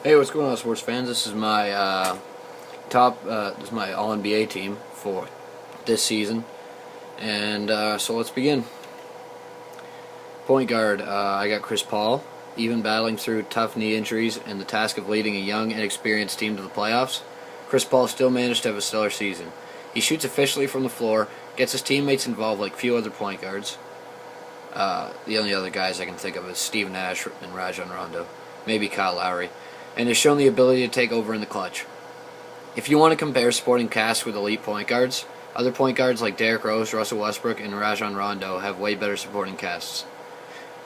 Hey, what's going on, sports fans? This is my this is my All NBA team for this season, and so let's begin. Point guard, I got Chris Paul, even battling through tough knee injuries and the task of leading a young, inexperienced team to the playoffs. Chris Paul still managed to have a stellar season. He shoots efficiently from the floor, gets his teammates involved like few other point guards. The only other guys I can think of is Steve Nash and Rajon Rondo, maybe Kyle Lowry, and has shown the ability to take over in the clutch. If you want to compare supporting casts with elite point guards, other point guards like Derrick Rose, Russell Westbrook, and Rajon Rondo have way better supporting casts.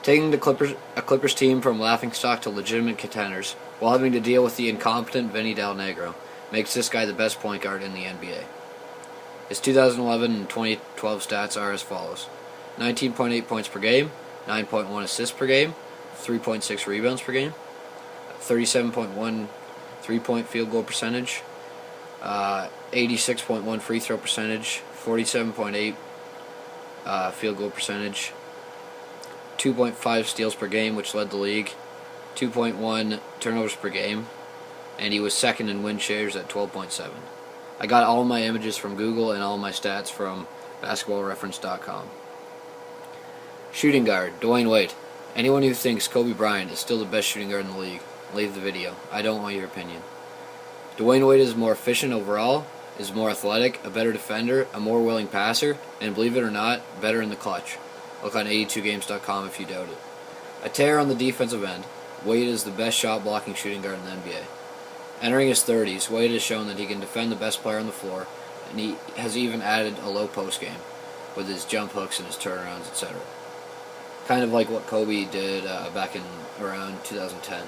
Taking a Clippers team from laughingstock to legitimate contenders while having to deal with the incompetent Vinny Del Negro makes this guy the best point guard in the NBA. His 2011 and 2012 stats are as follows: 19.8 points per game, 9.1 assists per game, 3.6 rebounds per game, 37.1 three-point field goal percentage, 86.1 free throw percentage, 47.8 field goal percentage, 2.5 steals per game, which led the league, 2.1 turnovers per game, and he was second in win shares at 12.7. I got all my images from Google and all my stats from basketballreference.com. Shooting guard, Dwayne Wade. Anyone who thinks Kobe Bryant is still the best shooting guard in the league, leave the video. I don't want your opinion. Dwayne Wade is more efficient overall, is more athletic, a better defender, a more willing passer, and believe it or not, better in the clutch. Look on 82games.com if you doubt it. A terror on the defensive end, Wade is the best shot-blocking shooting guard in the NBA. Entering his 30s, Wade has shown that he can defend the best player on the floor, and he has even added a low post game with his jump hooks and his turnarounds, etc. Kind of like what Kobe did back in around 2010.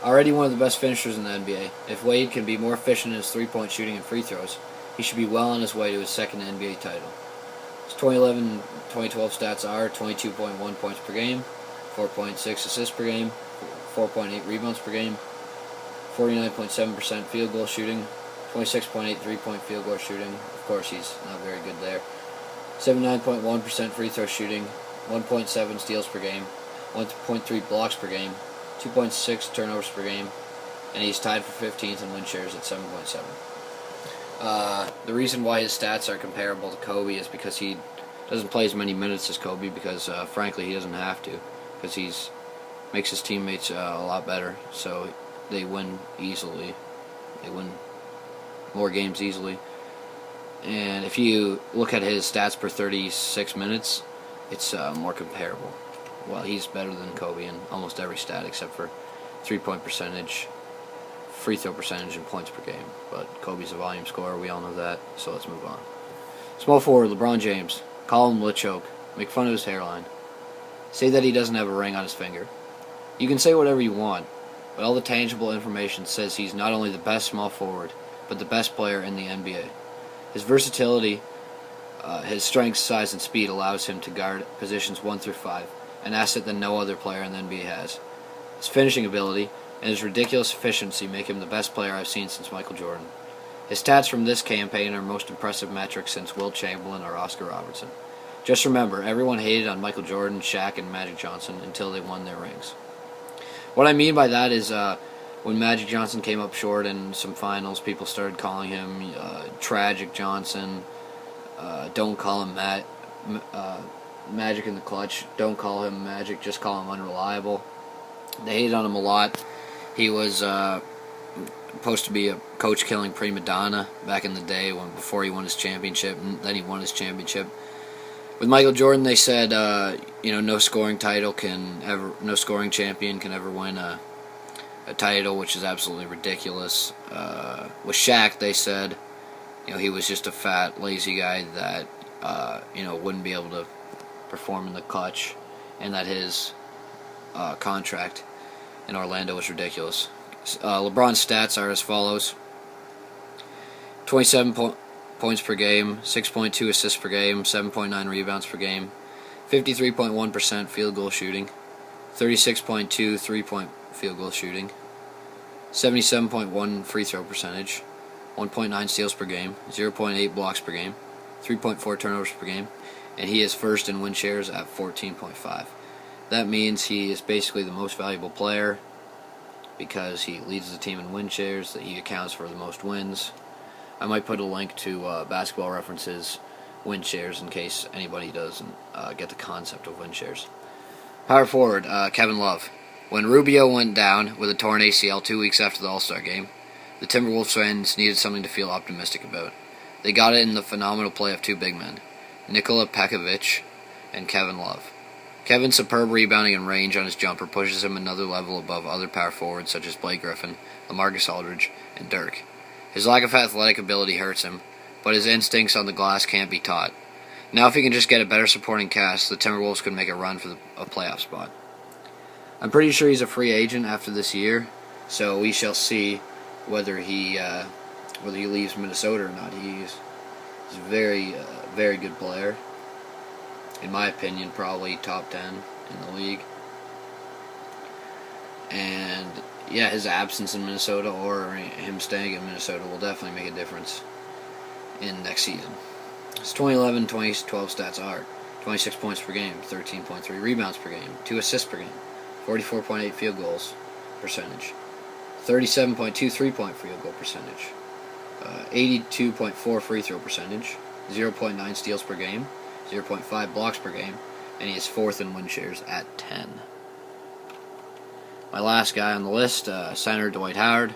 Already one of the best finishers in the NBA, if Wade can be more efficient in his three-point shooting and free throws, he should be well on his way to his second NBA title. His 2011 and 2012 stats are 22.1 points per game, 4.6 assists per game, 4.8 rebounds per game, 49.7% field goal shooting, 26.8 three-point field goal shooting. Of course, he's not very good there. 79.1% free throw shooting, 1.7 steals per game, 1.3 blocks per game, 2.6 turnovers per game, and he's tied for 15th in win shares at 7.7. The reason why his stats are comparable to Kobe is because he doesn't play as many minutes as Kobe because, frankly, he doesn't have to because he's makes his teammates a lot better, so they win easily. They win more games easily. And if you look at his stats per 36 minutes, it's more comparable. Well, he's better than Kobe in almost every stat except for three-point percentage, free throw percentage, and points per game. But Kobe's a volume scorer, we all know that, so let's move on. Small forward, LeBron James. Call him LeChoke. Make fun of his hairline. Say that he doesn't have a ring on his finger. You can say whatever you want, but all the tangible information says he's not only the best small forward, but the best player in the NBA. His versatility, his strength, size, and speed allows him to guard positions 1 through 5, an asset that no other player in the NBA has. His finishing ability and his ridiculous efficiency make him the best player I've seen since Michael Jordan. His stats from this campaign are most impressive metrics since Wilt Chamberlain or Oscar Robertson. Just remember, everyone hated on Michael Jordan, Shaq, and Magic Johnson until they won their rings. What I mean by that is when Magic Johnson came up short in some finals, people started calling him Tragic Johnson. Don't call him Magic in the clutch. Don't call him Magic, just call him unreliable. They hated on him a lot. He was supposed to be a coach-killing prima donna back in the day before he won his championship, and then he won his championship. With Michael Jordan, they said, no scoring champion can ever win a title, which is absolutely ridiculous. With Shaq, they said, he was just a fat, lazy guy that, wouldn't be able to perform in the clutch, and that his contract in Orlando was ridiculous. LeBron's stats are as follows: 27 points per game, 6.2 assists per game, 7.9 rebounds per game, 53.1% field goal shooting, 36.2 three-point field goal shooting, 77.1 free throw percentage, 1.9 steals per game, 0.8 blocks per game, 3.4 turnovers per game, and he is first in win shares at 14.5. That means he is basically the most valuable player because he leads the team in win shares, that he accounts for the most wins. I might put a link to Basketball References win shares in case anybody doesn't get the concept of win shares. Power forward, Kevin Love. When Rubio went down with a torn ACL 2 weeks after the All-Star game, the Timberwolves fans needed something to feel optimistic about. They got it in the phenomenal play of two big men, Nikola Pekovic and Kevin Love. Kevin's superb rebounding and range on his jumper pushes him another level above other power forwards such as Blake Griffin, LaMarcus Aldridge, and Dirk. His lack of athletic ability hurts him, but his instincts on the glass can't be taught. Now if he can just get a better supporting cast, the Timberwolves could make a run for a playoff spot. I'm pretty sure he's a free agent after this year, so we shall see whether he leaves Minnesota or not. He's a very good player. In my opinion, probably top 10 in the league. And yeah, his absence in Minnesota or him staying in Minnesota will definitely make a difference in next season. His 2011-2012 stats are 26 points per game, 13.3 rebounds per game, 2 assists per game, 44.8 field goals percentage, 37.2 three-point field goal percentage, 82.4 free throw percentage, 0.9 steals per game, 0.5 blocks per game, and he is 4th in win shares at 10. My last guy on the list, center Dwight Howard.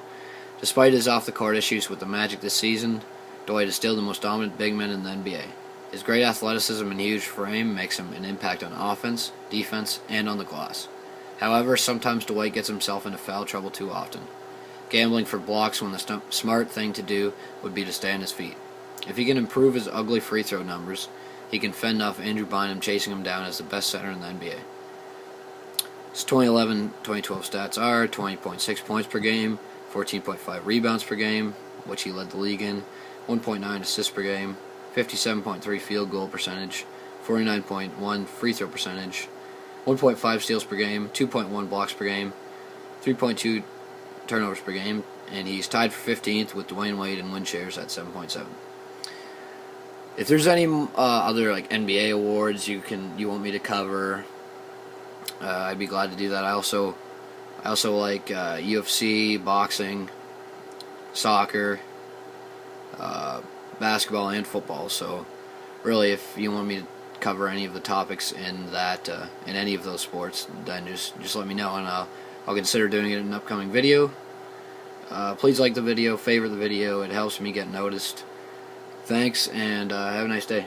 Despite his off-the-court issues with the Magic this season, Dwight is still the most dominant big man in the NBA. His great athleticism and huge frame makes him an impact on offense, defense, and on the glass. However, sometimes Dwight gets himself into foul trouble too often, gambling for blocks when the smart thing to do would be to stay on his feet. If he can improve his ugly free throw numbers, he can fend off Andrew Bynum chasing him down as the best center in the NBA. His 2011-2012 stats are 20.6 points per game, 14.5 rebounds per game, which he led the league in, 1.9 assists per game, 57.3 field goal percentage, 49.1 free throw percentage, 1.5 steals per game, 2.1 blocks per game, 3.2 turnovers per game, and he's tied for 15th with Dwayne Wade in win shares at 7.7. If there's any other like NBA awards you want me to cover, I'd be glad to do that. I also like UFC, boxing, soccer, basketball, and football. So really, if you want me to cover any of the topics in any of those sports, then just let me know, and I'll consider doing it in an upcoming video. Please like the video, favorite the video. It helps me get noticed. Thanks, and have a nice day.